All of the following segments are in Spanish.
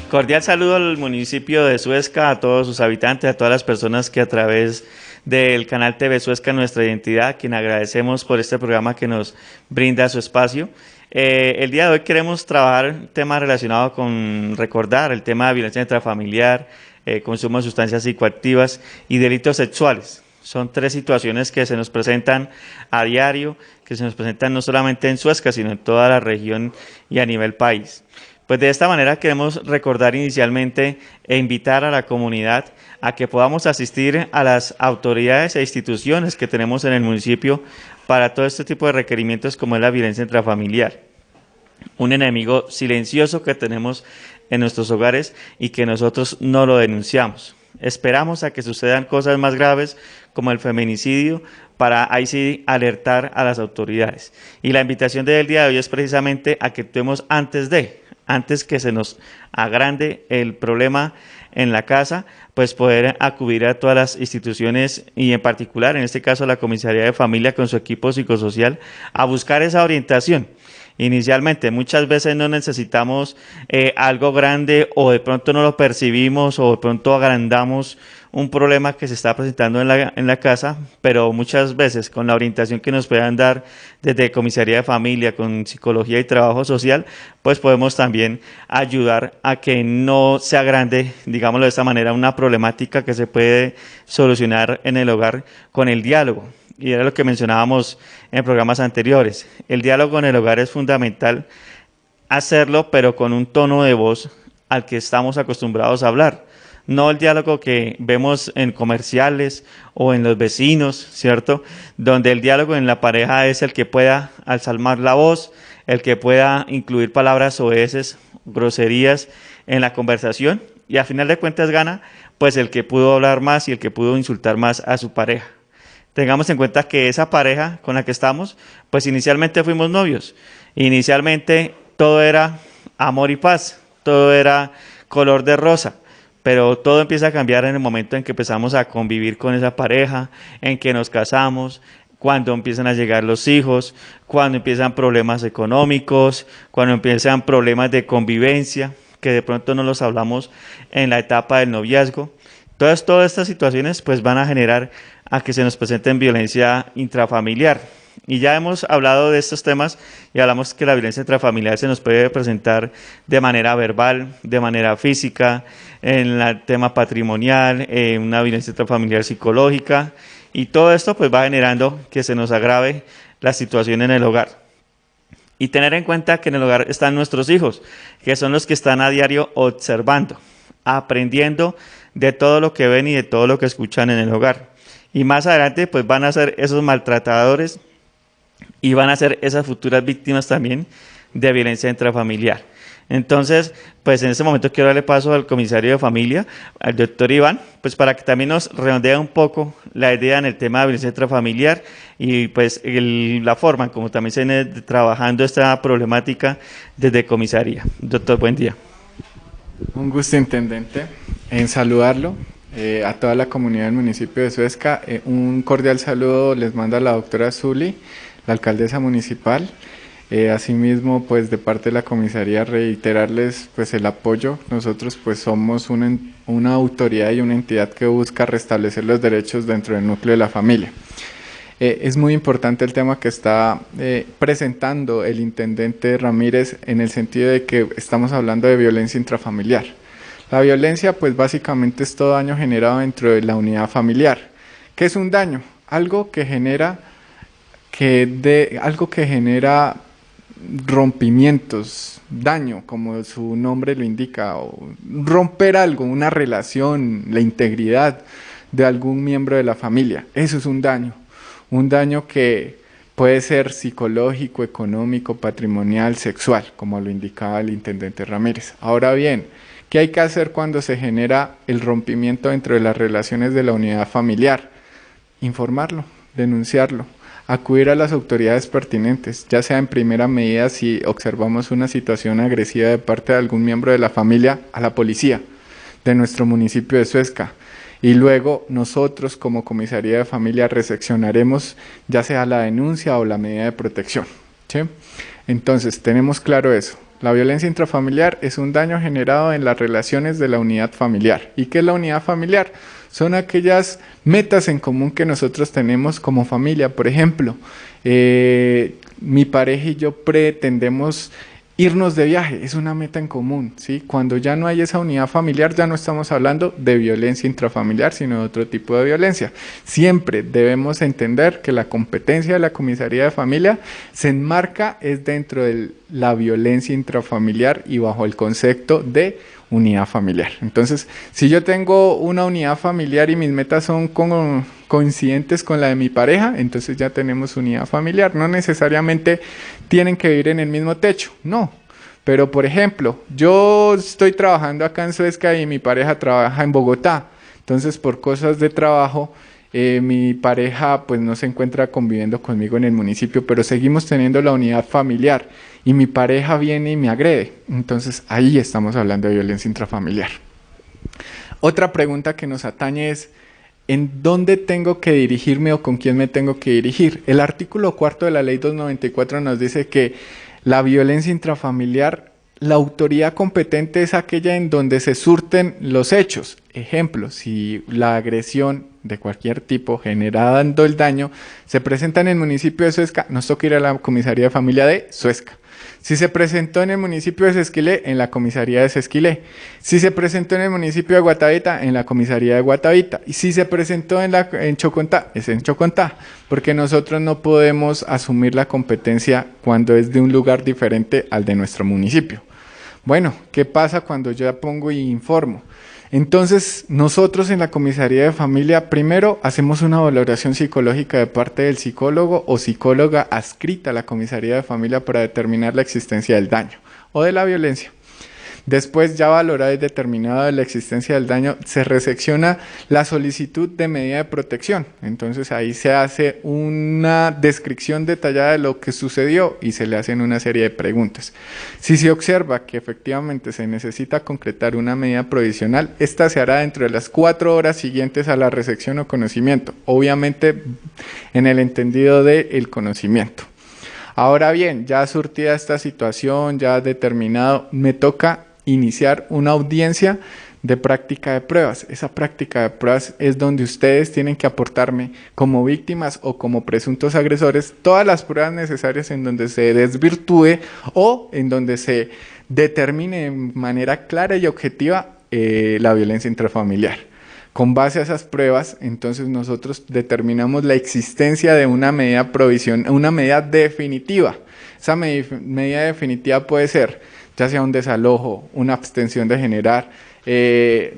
Cordial saludo al municipio de Suezca, a todos sus habitantes, a todas las personas que a través del canal TV Suezca Nuestra Identidad, quien agradecemos por este programa que nos brinda su espacio. El día de hoy queremos trabajar temas relacionados con recordar el tema de violencia intrafamiliar, consumo de sustancias psicoactivas y delitos sexuales. Son tres situaciones que se nos presentan a diario, que se nos presentan no solamente en Suezca, sino en toda la región y a nivel país. Pues de esta manera queremos recordar inicialmente e invitar a la comunidad a que podamos asistir a las autoridades e instituciones que tenemos en el municipio para todo este tipo de requerimientos como es la violencia intrafamiliar. Un enemigo silencioso que tenemos en nuestros hogares y que nosotros no lo denunciamos. Esperamos a que sucedan cosas más graves como el feminicidio para ahí sí alertar a las autoridades. Y la invitación del día de hoy es precisamente a que actuemos antes que se nos agrande el problema en la casa, pues poder acudir a todas las instituciones y en particular, en este caso, la Comisaría de Familia con su equipo psicosocial, a buscar esa orientación. Inicialmente, muchas veces no necesitamos algo grande o de pronto no lo percibimos o de pronto agrandamos un problema que se está presentando en la casa, pero muchas veces con la orientación que nos puedan dar desde Comisaría de Familia, con Psicología y Trabajo Social, pues podemos también ayudar a que no se agrande, digámoslo de esta manera, una problemática que se puede solucionar en el hogar con el diálogo. Y era lo que mencionábamos en programas anteriores. El diálogo en el hogar es fundamental hacerlo, pero con un tono de voz al que estamos acostumbrados a hablar. No el diálogo que vemos en comerciales o en los vecinos, ¿cierto? Donde el diálogo en la pareja es el que pueda alzar la voz, el que pueda incluir palabras soeces, groserías en la conversación y a final de cuentas gana pues el que pudo hablar más y el que pudo insultar más a su pareja. Tengamos en cuenta que esa pareja con la que estamos, pues inicialmente fuimos novios. Inicialmente todo era amor y paz, todo era color de rosa, pero todo empieza a cambiar en el momento en que empezamos a convivir con esa pareja, en que nos casamos, cuando empiezan a llegar los hijos, cuando empiezan problemas económicos, cuando empiezan problemas de convivencia, que de pronto no los hablamos en la etapa del noviazgo. Entonces, todas estas situaciones pues van a generar a que se nos presenten violencia intrafamiliar. Y ya hemos hablado de estos temas y hablamos que la violencia intrafamiliar se nos puede presentar de manera verbal, de manera física, en el tema patrimonial, una violencia intrafamiliar psicológica y todo esto pues va generando que se nos agrave la situación en el hogar. Y tener en cuenta que en el hogar están nuestros hijos, que son los que están a diario observando, aprendiendo de todo lo que ven y de todo lo que escuchan en el hogar. Y más adelante pues van a ser esos maltratadores y van a ser esas futuras víctimas también de violencia intrafamiliar. Entonces, pues en este momento quiero darle paso al comisario de familia, al doctor Iván, pues para que también nos redondee un poco la idea en el tema de violencia intrafamiliar y pues la forma en como también se viene trabajando esta problemática desde comisaría. Doctor, buen día. Un gusto, intendente, en saludarlo. A toda la comunidad del municipio de Suezca, un cordial saludo les manda la doctora Zuli, la alcaldesa municipal. Asimismo, pues de parte de la comisaría reiterarles pues el apoyo. Nosotros pues somos una autoridad y una entidad que busca restablecer los derechos dentro del núcleo de la familia. Es muy importante el tema que está presentando el intendente Ramírez en el sentido de que estamos hablando de violencia intrafamiliar. La violencia pues básicamente es todo daño generado dentro de la unidad familiar. ¿Qué es un daño? Algo que genera rompimientos, daño, como su nombre lo indica, o romper algo, una relación, la integridad de algún miembro de la familia. Eso es un daño que puede ser psicológico, económico, patrimonial, sexual, como lo indicaba el intendente Ramírez. Ahora bien, ¿qué hay que hacer cuando se genera el rompimiento dentro de las relaciones de la unidad familiar? Informarlo, denunciarlo, acudir a las autoridades pertinentes, ya sea en primera medida si observamos una situación agresiva de parte de algún miembro de la familia, a la policía de nuestro municipio de Suezca. Y luego nosotros como comisaría de familia recepcionaremos ya sea la denuncia o la medida de protección, ¿sí? Entonces tenemos claro eso. La violencia intrafamiliar es un daño generado en las relaciones de la unidad familiar. ¿Y qué es la unidad familiar? Son aquellas metas en común que nosotros tenemos como familia. Por ejemplo, mi pareja y yo pretendemos irnos de viaje, es una meta en común, ¿sí? Cuando ya no hay esa unidad familiar, ya no estamos hablando de violencia intrafamiliar, sino de otro tipo de violencia. Siempre debemos entender que la competencia de la comisaría de familia se enmarca es dentro de la violencia intrafamiliar y bajo el concepto de unidad familiar. Entonces, si yo tengo una unidad familiar y mis metas son coincidentes con la de mi pareja, entonces ya tenemos unidad familiar. No necesariamente tienen que vivir en el mismo techo, no. Pero, por ejemplo, yo estoy trabajando acá en Suezca y mi pareja trabaja en Bogotá. Entonces, por cosas de trabajo, mi pareja pues no se encuentra conviviendo conmigo en el municipio, pero seguimos teniendo la unidad familiar y mi pareja viene y me agrede. Entonces ahí estamos hablando de violencia intrafamiliar. Otra pregunta que nos atañe es ¿en dónde tengo que dirigirme o con quién me tengo que dirigir? El artículo 4 de la ley 294 nos dice que la violencia intrafamiliar, la autoridad competente es aquella en donde se surten los hechos. Ejemplo, si la agresión de cualquier tipo generando el daño se presenta en el municipio de Suezca, nos toca ir a la comisaría de familia de Suezca. Si se presentó en el municipio de Sesquilé, en la comisaría de Sesquilé. Si se presentó en el municipio de Guatavita, en la comisaría de Guatavita. Y si se presentó en Chocontá, es en Chocontá, porque nosotros no podemos asumir la competencia cuando es de un lugar diferente al de nuestro municipio. Bueno, ¿qué pasa cuando yo ya pongo y informo? Entonces, nosotros en la comisaría de familia, primero hacemos una valoración psicológica de parte del psicólogo o psicóloga adscrita a la comisaría de familia para determinar la existencia del daño o de la violencia. Después, ya valorada y determinada la existencia del daño, se resecciona la solicitud de medida de protección. Entonces, ahí se hace una descripción detallada de lo que sucedió y se le hacen una serie de preguntas. Si se observa que efectivamente se necesita concretar una medida provisional, esta se hará dentro de las 4 horas siguientes a la resección o conocimiento, obviamente en el entendido del conocimiento. Ahora bien, ya surtida esta situación, ya determinado, me toca iniciar una audiencia de práctica de pruebas. Esa práctica de pruebas es donde ustedes tienen que aportarme como víctimas o como presuntos agresores todas las pruebas necesarias en donde se desvirtúe o en donde se determine de manera clara y objetiva la violencia intrafamiliar. Con base a esas pruebas, entonces nosotros determinamos la existencia de una medida provisional, una medida definitiva. Esa medida definitiva puede ser ya sea un desalojo, una abstención de generar,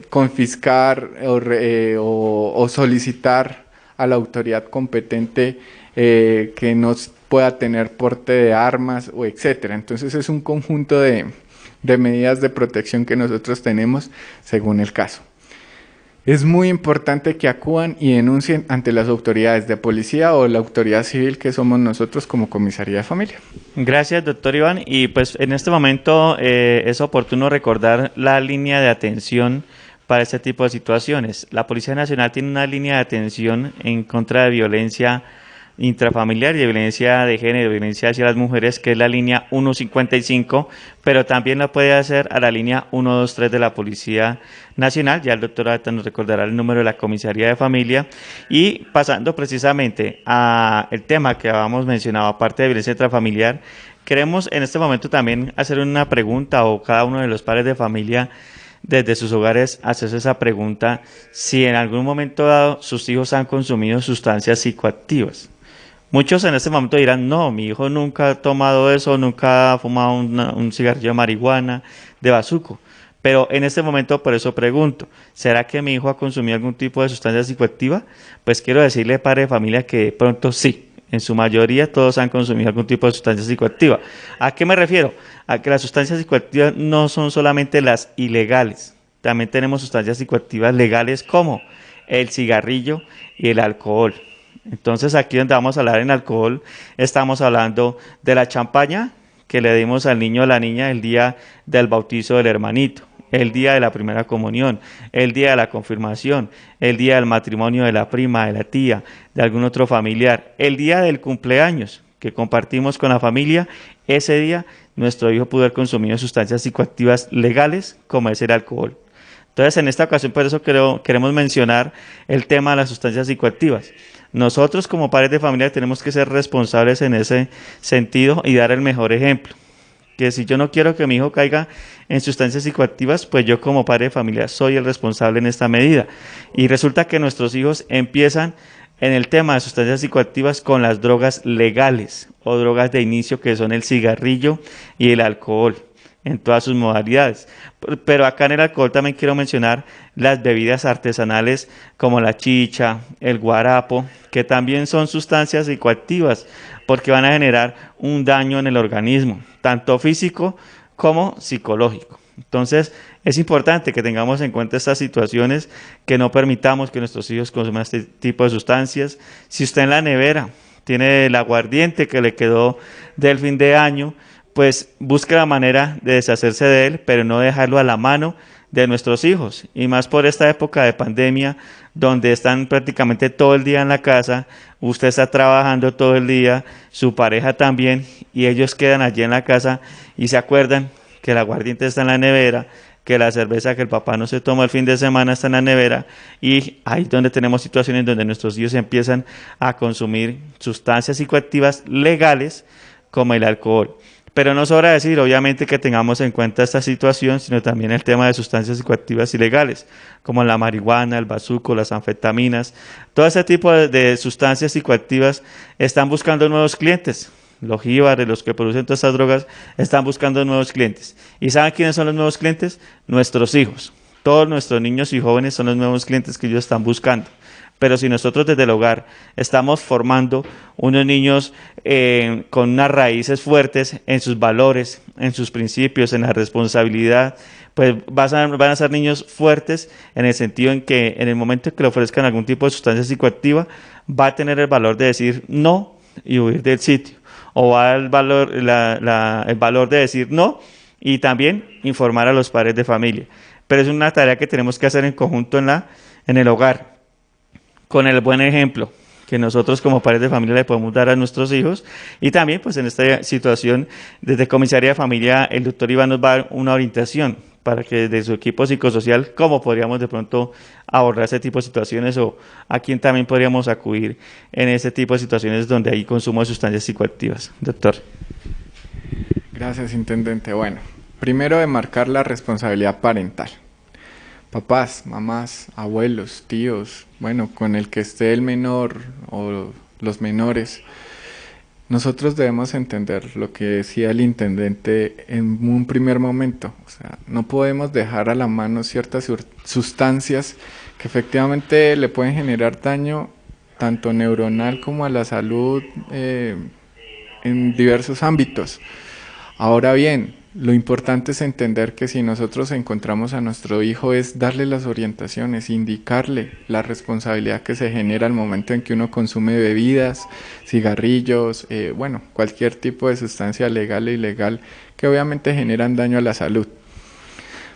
confiscar o solicitar a la autoridad competente que no pueda tener porte de armas o etcétera. Entonces es un conjunto de medidas de protección que nosotros tenemos según el caso. Es muy importante que acudan y denuncien ante las autoridades de policía o la autoridad civil que somos nosotros como comisaría de familia. Gracias, doctor Iván. Y pues en este momento es oportuno recordar la línea de atención para este tipo de situaciones. La Policía Nacional tiene una línea de atención en contra de violencia intrafamiliar y de violencia de género, violencia hacia las mujeres, que es la línea 155, pero también la puede hacer a la línea 123 de la Policía Nacional. Ya el doctor Ata nos recordará el número de la comisaría de familia. Y pasando precisamente al tema que habíamos mencionado, aparte de violencia intrafamiliar, queremos en este momento también hacer una pregunta, o cada uno de los padres de familia desde sus hogares hacerse esa pregunta: si en algún momento dado sus hijos han consumido sustancias psicoactivas. Muchos en este momento dirán: no, mi hijo nunca ha tomado eso, nunca ha fumado un cigarrillo de marihuana, de bazuco. Pero en este momento, por eso pregunto, ¿será que mi hijo ha consumido algún tipo de sustancia psicoactiva? Pues quiero decirle, padre de familia, que de pronto sí. En su mayoría todos han consumido algún tipo de sustancia psicoactiva. ¿A qué me refiero? A que las sustancias psicoactivas no son solamente las ilegales. También tenemos sustancias psicoactivas legales como el cigarrillo y el alcohol. Entonces aquí donde vamos a hablar en alcohol, estamos hablando de la champaña que le dimos al niño o la niña el día del bautizo del hermanito, el día de la primera comunión, el día de la confirmación, el día del matrimonio de la prima, de la tía, de algún otro familiar, el día del cumpleaños que compartimos con la familia. Ese día nuestro hijo pudo haber consumido sustancias psicoactivas legales como es el alcohol. Entonces, en esta ocasión, por eso queremos mencionar el tema de las sustancias psicoactivas. Nosotros como padres de familia tenemos que ser responsables en ese sentido y dar el mejor ejemplo. Que si yo no quiero que mi hijo caiga en sustancias psicoactivas, pues yo como padre de familia soy el responsable en esta medida. Y resulta que nuestros hijos empiezan en el tema de sustancias psicoactivas con las drogas legales o drogas de inicio que son el cigarrillo y el alcohol en todas sus modalidades. Pero acá en el alcohol también quiero mencionar las bebidas artesanales como la chicha, el guarapo, que también son sustancias psicoactivas porque van a generar un daño en el organismo, tanto físico como psicológico. Entonces, es importante que tengamos en cuenta estas situaciones, que no permitamos que nuestros hijos consuman este tipo de sustancias. Si usted en la nevera tiene el aguardiente que le quedó del fin de año, pues busque la manera de deshacerse de él, pero no dejarlo a la mano de nuestros hijos. Y más por esta época de pandemia, donde están prácticamente todo el día en la casa, usted está trabajando todo el día, su pareja también, y ellos quedan allí en la casa y se acuerdan que el aguardiente está en la nevera, que la cerveza que el papá no se toma el fin de semana está en la nevera, y ahí es donde tenemos situaciones donde nuestros hijos empiezan a consumir sustancias psicoactivas legales como el alcohol. Pero no sobra decir, obviamente, que tengamos en cuenta esta situación, sino también el tema de sustancias psicoactivas ilegales, como la marihuana, el bazuco, las anfetaminas. Todo ese tipo de sustancias psicoactivas están buscando nuevos clientes. Los jíbares, los que producen todas estas drogas, están buscando nuevos clientes. ¿Y saben quiénes son los nuevos clientes? Nuestros hijos. Todos nuestros niños y jóvenes son los nuevos clientes que ellos están buscando. Pero si nosotros desde el hogar estamos formando unos niños con unas raíces fuertes en sus valores, en sus principios, en la responsabilidad, pues van a ser niños fuertes en el sentido en que en el momento que le ofrezcan algún tipo de sustancia psicoactiva, va a tener el valor de decir no y huir del sitio. O va el valor, el valor de decir no y también informar a los padres de familia. Pero es una tarea que tenemos que hacer en conjunto en el hogar, con el buen ejemplo que nosotros como padres de familia le podemos dar a nuestros hijos. Y también pues en esta situación desde Comisaría de Familia el doctor Iván nos va a dar una orientación para que desde su equipo psicosocial cómo podríamos de pronto abordar ese tipo de situaciones o a quién también podríamos acudir en ese tipo de situaciones donde hay consumo de sustancias psicoactivas. Doctor. Gracias, intendente. Bueno, primero de marcar la responsabilidad parental. Papás, mamás, abuelos, tíos, bueno, con el que esté el menor o los menores, nosotros debemos entender lo que decía el intendente en un primer momento. O sea, no podemos dejar a la mano ciertas sustancias que efectivamente le pueden generar daño tanto neuronal como a la salud en diversos ámbitos. Ahora bien, lo importante es entender que si nosotros encontramos a nuestro hijo es darle las orientaciones, indicarle la responsabilidad que se genera al momento en que uno consume bebidas, cigarrillos, bueno, cualquier tipo de sustancia legal e ilegal que obviamente generan daño a la salud.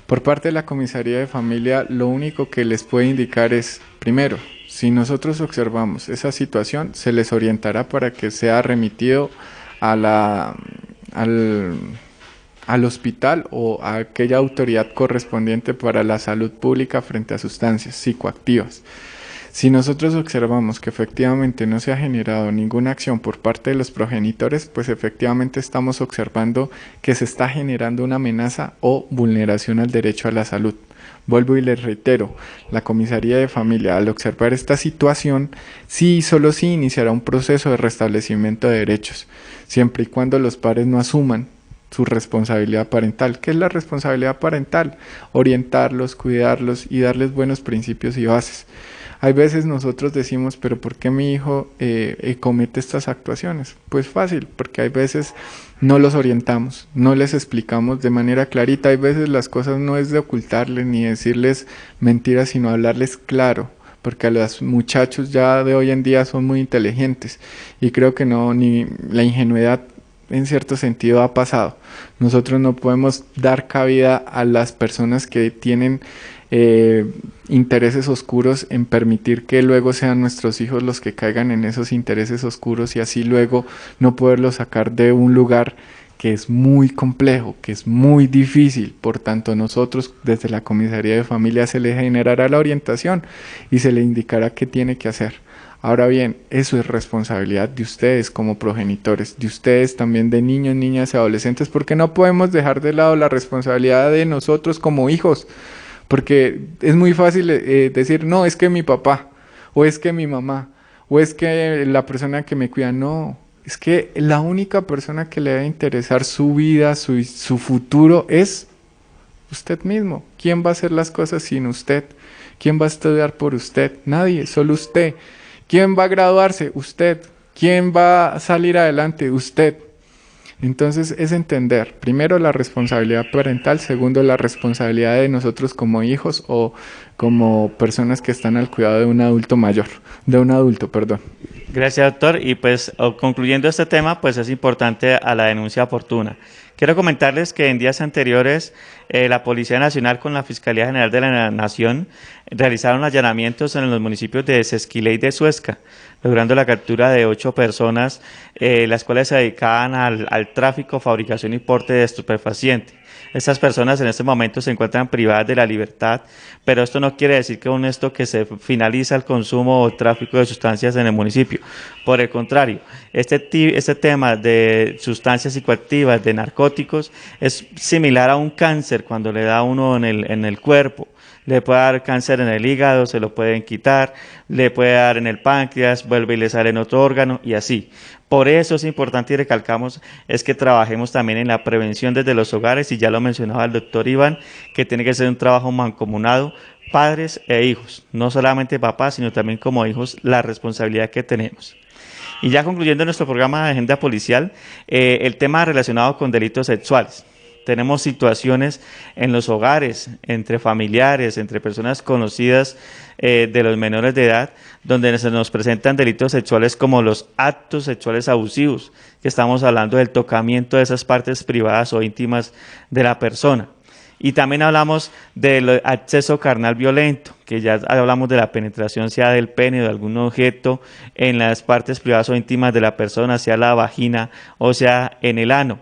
Por parte de la Comisaría de Familia, lo único que les puede indicar es, primero, si nosotros observamos esa situación, se les orientará para que sea remitido al hospital o a aquella autoridad correspondiente para la salud pública frente a sustancias psicoactivas. Si nosotros observamos que efectivamente no se ha generado ninguna acción por parte de los progenitores, pues efectivamente estamos observando que se está generando una amenaza o vulneración al derecho a la salud. Vuelvo y les reitero, la Comisaría de Familia, al observar esta situación, sí y solo sí iniciará un proceso de restablecimiento de derechos, siempre y cuando los padres no asuman su responsabilidad parental. ¿Qué es la responsabilidad parental? Orientarlos, cuidarlos y darles buenos principios y bases. Hay veces nosotros decimos, pero ¿por qué mi hijo comete estas actuaciones? Pues fácil, porque hay veces no los orientamos, no les explicamos de manera clarita. Hay veces las cosas no es de ocultarles ni decirles mentiras, sino hablarles claro, porque a los muchachos ya de hoy en día son muy inteligentes y creo que no, ni la ingenuidad en cierto sentido ha pasado. Nosotros no podemos dar cabida a las personas que tienen intereses oscuros en permitir que luego sean nuestros hijos los que caigan en esos intereses oscuros y así luego no poderlos sacar de un lugar que es muy complejo, que es muy difícil. Por tanto, nosotros desde la comisaría de familia se le generará la orientación y se le indicará qué tiene que hacer. Ahora bien, eso es responsabilidad de ustedes como progenitores, de ustedes también, de niños, niñas y adolescentes, porque no podemos dejar de lado la responsabilidad de nosotros como hijos, porque es muy fácil decir, no, es que mi papá, o es que mi mamá, o es que la persona que me cuida. No, es que la única persona que le debe interesar su vida, su futuro es usted mismo. ¿Quién va a hacer las cosas sin usted? ¿Quién va a estudiar por usted? Nadie, solo usted. ¿Quién va a graduarse? Usted. ¿Quién va a salir adelante? Usted. Entonces es entender, primero, la responsabilidad parental, segundo, la responsabilidad de nosotros como hijos o como personas que están al cuidado de un adulto mayor, de un adulto, perdón. Gracias, doctor. Y pues concluyendo este tema, pues es importante a la denuncia oportuna. Quiero comentarles que en días anteriores la Policía Nacional con la Fiscalía General de la Nación realizaron allanamientos en los municipios de Sesquilé y de Suezca, logrando la captura de 8 personas, las cuales se dedicaban al tráfico, fabricación y porte de estupefacientes. Estas personas en este momento se encuentran privadas de la libertad, pero esto no quiere decir que con esto que se finaliza el consumo o tráfico de sustancias en el municipio. Por el contrario, este tema de sustancias psicoactivas, de narcóticos, es similar a un cáncer cuando le da a uno en el cuerpo. Le puede dar cáncer en el hígado, se lo pueden quitar, le puede dar en el páncreas, vuelve y le sale en otro órgano y así. Por eso es importante y recalcamos es que trabajemos también en la prevención desde los hogares, y ya lo mencionaba el doctor Iván, que tiene que ser un trabajo mancomunado, padres e hijos, no solamente papás, sino también como hijos, la responsabilidad que tenemos. Y ya concluyendo nuestro programa de agenda policial, el tema relacionado con delitos sexuales. Tenemos situaciones en los hogares, entre familiares, entre personas conocidas de los menores de edad, donde se nos presentan delitos sexuales como los actos sexuales abusivos, que estamos hablando del tocamiento de esas partes privadas o íntimas de la persona. Y también hablamos del acceso carnal violento, que ya hablamos de la penetración, sea del pene o de algún objeto en las partes privadas o íntimas de la persona, sea la vagina o sea en el ano.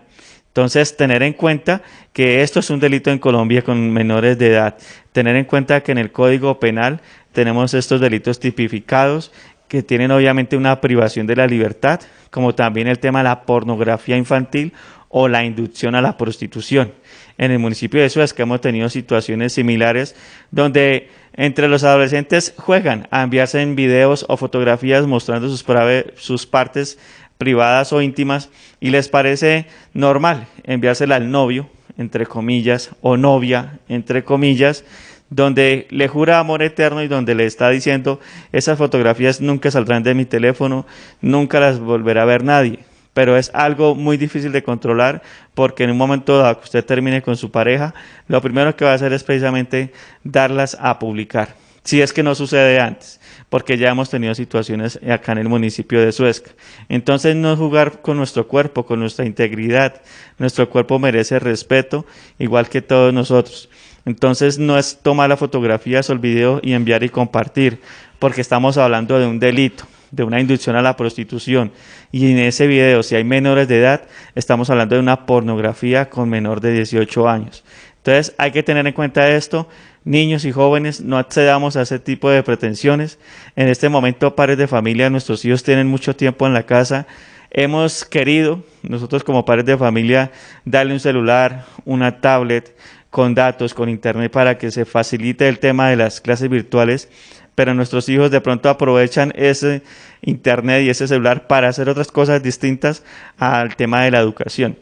Entonces, tener en cuenta que esto es un delito en Colombia con menores de edad. Tener en cuenta que en el Código Penal tenemos estos delitos tipificados que tienen obviamente una privación de la libertad, como también el tema de la pornografía infantil o la inducción a la prostitución. En el municipio de Suezca hemos tenido situaciones similares donde entre los adolescentes juegan a enviarse en videos o fotografías mostrando sus partes privadas o íntimas, y les parece normal enviársela al novio, entre comillas, o novia, entre comillas, donde le jura amor eterno y donde le está diciendo, esas fotografías nunca saldrán de mi teléfono, nunca las volverá a ver nadie. Pero es algo muy difícil de controlar, porque en un momento dado que usted termine con su pareja, lo primero que va a hacer es precisamente darlas a publicar, si es que no sucede antes, porque ya hemos tenido situaciones acá en el municipio de Suezca. Entonces, no jugar con nuestro cuerpo, con nuestra integridad. Nuestro cuerpo merece respeto, igual que todos nosotros. Entonces, no es tomar las fotografías o el video y enviar y compartir, porque estamos hablando de un delito, de una inducción a la prostitución. Y en ese video, si hay menores de edad, estamos hablando de una pornografía con menor de 18 años. Entonces, hay que tener en cuenta esto. Niños y jóvenes, no accedamos a ese tipo de pretensiones. En este momento, padres de familia, nuestros hijos tienen mucho tiempo en la casa. Hemos querido, nosotros como padres de familia, darle un celular, una tablet con datos, con internet, para que se facilite el tema de las clases virtuales, pero nuestros hijos de pronto aprovechan ese internet y ese celular para hacer otras cosas distintas al tema de la educación.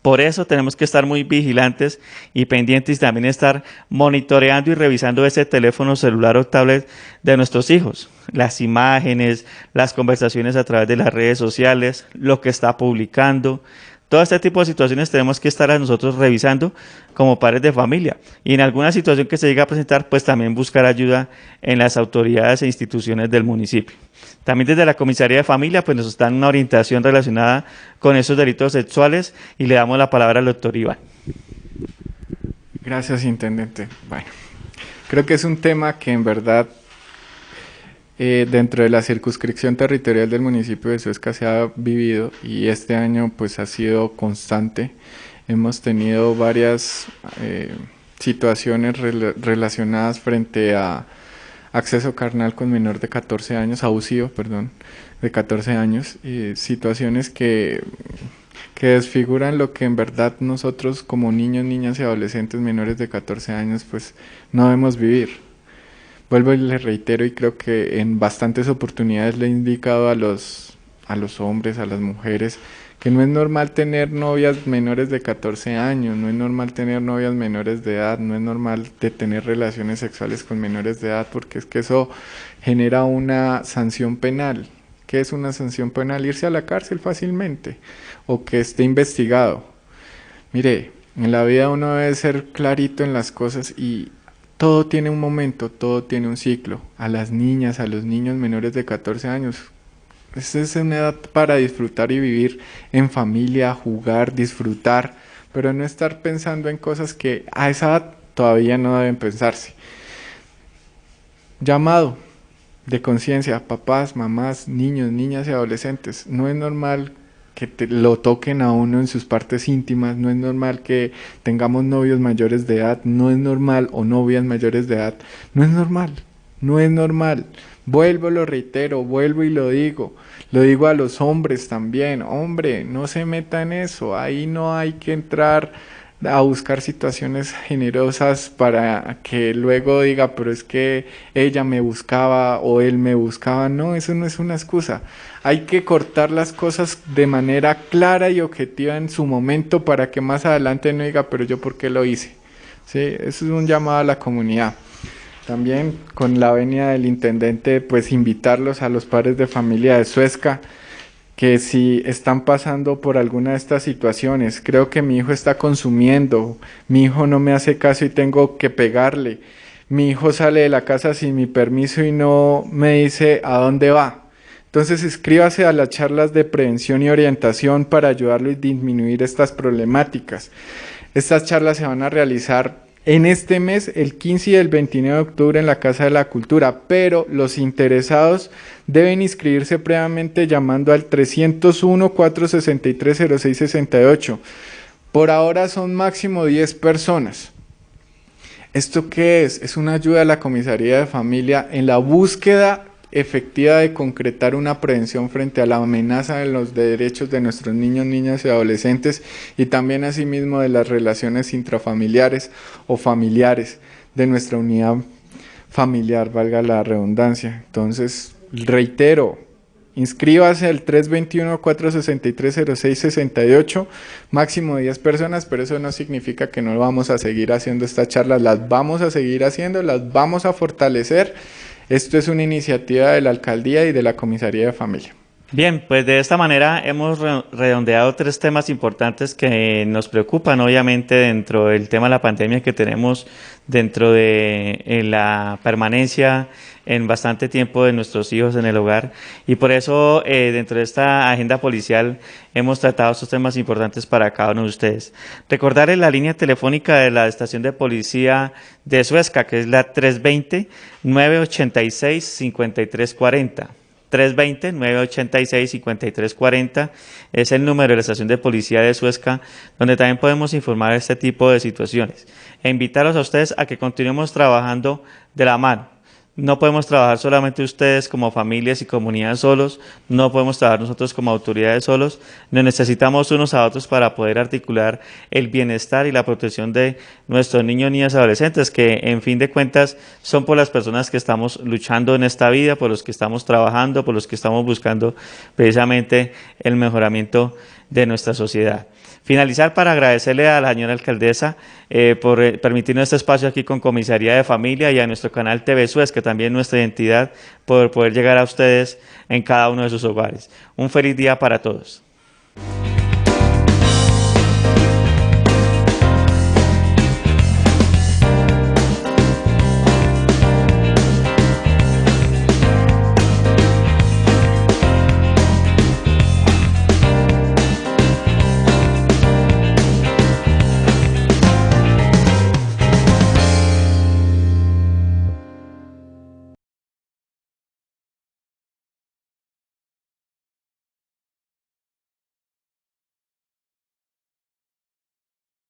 Por eso tenemos que estar muy vigilantes y pendientes, y también estar monitoreando y revisando ese teléfono celular o tablet de nuestros hijos. Las imágenes, las conversaciones a través de las redes sociales, lo que está publicando. Todo este tipo de situaciones tenemos que estar a nosotros revisando como padres de familia. Y en alguna situación que se llegue a presentar, pues también buscar ayuda en las autoridades e instituciones del municipio. También desde la Comisaría de Familia, pues nos dan una orientación relacionada con esos delitos sexuales, y le damos la palabra al doctor Iván. Gracias, intendente. Bueno, creo que es un tema que en verdad dentro de la circunscripción territorial del municipio de Suezca se ha vivido y este año pues ha sido constante. Hemos tenido varias situaciones relacionadas frente a acceso carnal con menor de 14 años, abusivo, perdón, de 14 años, situaciones que desfiguran lo que en verdad nosotros como niños, niñas y adolescentes menores de 14 años pues no debemos vivir. Vuelvo y les reitero y creo que en bastantes oportunidades le he indicado a los hombres, a las mujeres, que no es normal tener novias menores de 14 años, no es normal tener novias menores de edad, no es normal de tener relaciones sexuales con menores de edad, porque es que eso genera una sanción penal. ¿Qué es una sanción penal? Irse a la cárcel fácilmente, o que esté investigado. Mire, en la vida uno debe ser clarito en las cosas y todo tiene un momento, todo tiene un ciclo. A las niñas, a los niños menores de 14 años, esta es una edad para disfrutar y vivir en familia, jugar, disfrutar, pero no estar pensando en cosas que a esa edad todavía no deben pensarse. Llamado de conciencia, papás, mamás, niños, niñas y adolescentes. No es normal que lo toquen a uno en sus partes íntimas, no es normal que tengamos novios mayores de edad, no es normal, o novias mayores de edad, no es normal, no es normal. Vuelvo, lo reitero, vuelvo y lo digo a los hombres también, hombre, no se meta en eso, ahí no hay que entrar a buscar situaciones generosas para que luego diga, pero es que ella me buscaba o él me buscaba. No, eso no es una excusa. Hay que cortar las cosas de manera clara y objetiva en su momento para que más adelante no diga, pero yo por qué lo hice. Sí, eso es un llamado a la comunidad. También con la venia del intendente, pues invitarlos a los padres de familia de Suezca, que si están pasando por alguna de estas situaciones, creo que mi hijo está consumiendo, mi hijo no me hace caso y tengo que pegarle, mi hijo sale de la casa sin mi permiso y no me dice a dónde va. Entonces inscríbase a las charlas de prevención y orientación para ayudarlo y disminuir estas problemáticas. Estas charlas se van a realizar en este mes, el 15 y el 29 de octubre en la Casa de la Cultura, pero los interesados deben inscribirse previamente llamando al 301-463-0668. Por ahora son máximo 10 personas. ¿Esto qué es? Es una ayuda a la Comisaría de Familia en la búsqueda efectiva de concretar una prevención frente a la amenaza de los derechos de nuestros niños, niñas y adolescentes y también asimismo de las relaciones intrafamiliares o familiares de nuestra unidad familiar, valga la redundancia. Entonces, reitero, inscríbase al 321-463-0668, máximo 10 personas, pero eso no significa que no vamos a seguir haciendo estas charlas, las vamos a seguir haciendo, las vamos a fortalecer. Esto es una iniciativa de la Alcaldía y de la Comisaría de Familia. Bien, pues de esta manera hemos redondeado 3 temas importantes que nos preocupan, obviamente, dentro del tema de la pandemia que tenemos, dentro de la permanencia en bastante tiempo de nuestros hijos en el hogar, y por eso dentro de esta agenda policial hemos tratado estos temas importantes para cada uno de ustedes. Recordarles la línea telefónica de la estación de policía de Suezca, que es la 320-986-5340. 320-986-5340 es el número de la estación de policía de Suezca, donde también podemos informar de este tipo de situaciones e invitarlos a ustedes a que continuemos trabajando de la mano. No podemos trabajar solamente ustedes como familias y comunidades solos, no podemos trabajar nosotros como autoridades solos, nos necesitamos unos a otros para poder articular el bienestar y la protección de nuestros niños, niñas y adolescentes, que en fin de cuentas son por las personas que estamos luchando en esta vida, por los que estamos trabajando, por los que estamos buscando precisamente el mejoramiento de nuestra sociedad. Finalizar para agradecerle a la señora alcaldesa por permitirnos este espacio aquí con Comisaría de Familia y a nuestro canal TV Suez, que también nuestra identidad, por poder llegar a ustedes en cada uno de sus hogares. Un feliz día para todos.